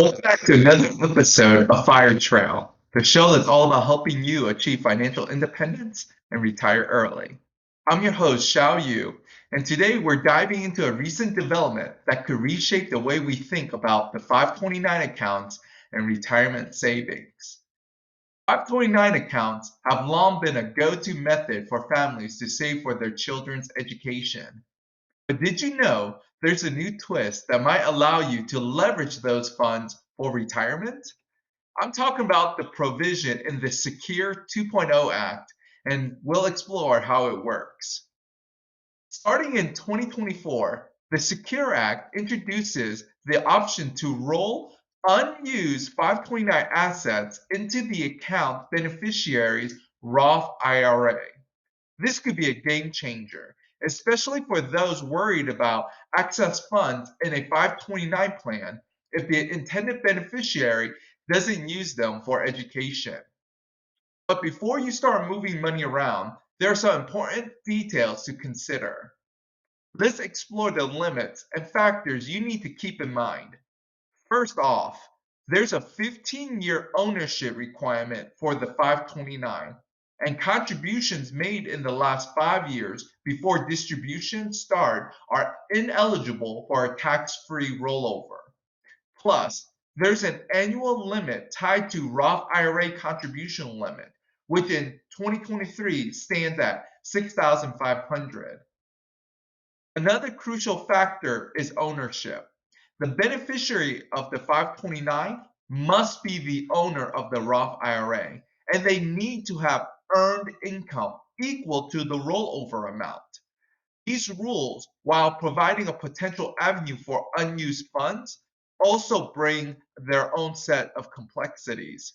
Welcome back to another episode of Fire Trail, the show that's all about helping you achieve financial independence and retire early. I'm your host, Xiao Yu, and today we're diving into a recent development that could reshape the way we think about the 529 accounts and retirement savings. 529 accounts have long been a go-to method for families to save for their children's education. But did you know there's a new twist that might allow you to leverage those funds for retirement? I'm talking about the provision in the Secure 2.0 Act, and we'll explore how it works. Starting in 2024, the Secure Act introduces the option to roll unused 529 assets into the account beneficiary's Roth IRA. This could be a game changer, especially for those worried about excess funds in a 529 plan if the intended beneficiary doesn't use them for education. But before you start moving money around, there are some important details to consider. Let's explore the limits and factors you need to keep in mind. First off, there's a 15-year ownership requirement for the 529, and contributions made in the last 5 years before distributions start are ineligible for a tax-free rollover. Plus, there's an annual limit tied to Roth IRA contribution limit, which in 2023 stands at 6,500. Another crucial factor is ownership. The beneficiary of the 529 must be the owner of the Roth IRA, and they need to have earned income equal to the rollover amount. These rules, while providing a potential avenue for unused funds, also bring their own set of complexities.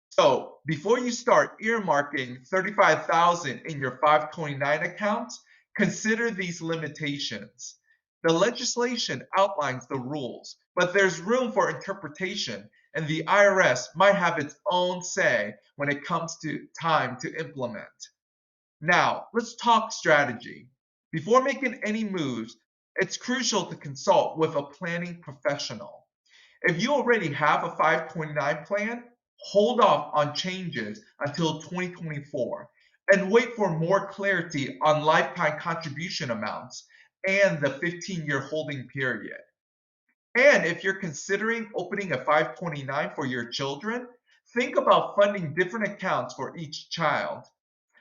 So, before you start earmarking 35,000 in your 529 accounts, consider these limitations. The legislation outlines the rules, but there's room for interpretation, and the IRS might have its own say when it comes to time to implement. Now, let's talk strategy. Before making any moves, it's crucial to consult with a planning professional. If you already have a 529 plan, hold off on changes until 2024 and wait for more clarity on lifetime contribution amounts and the 15-year holding period. And if you're considering opening a 529 for your children, think about funding different accounts for each child.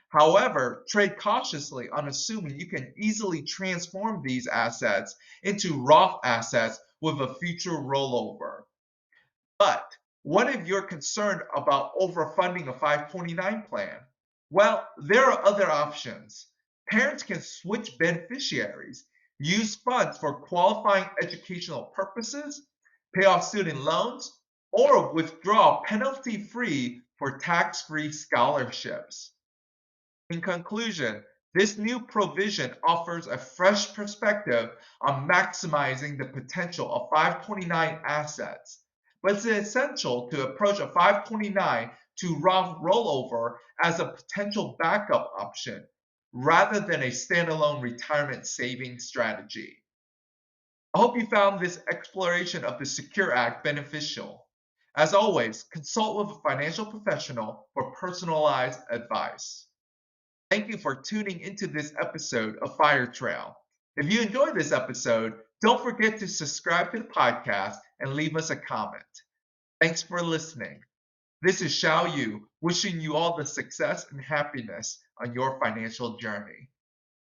However, trade cautiously on assuming you can easily transform these assets into Roth assets with a future rollover. But what if you're concerned about overfunding a 529 plan? Well, there are other options. Parents can switch beneficiaries, use funds for qualifying educational purposes, pay off student loans, or withdraw penalty free for tax free scholarships. In conclusion, this new provision offers a fresh perspective on maximizing the potential of 529 assets, but it's essential to approach a 529 to Roth rollover as a potential backup option rather than a standalone retirement saving strategy. I hope you found this exploration of the Secure Act beneficial. As always, consult with a financial professional for personalized advice. Thank you for tuning into this episode of Fire Trail. If you enjoyed this episode, don't forget to subscribe to the podcast and leave us a comment. Thanks for listening. This is Xiao Yu, wishing you all the success and happiness on your financial journey.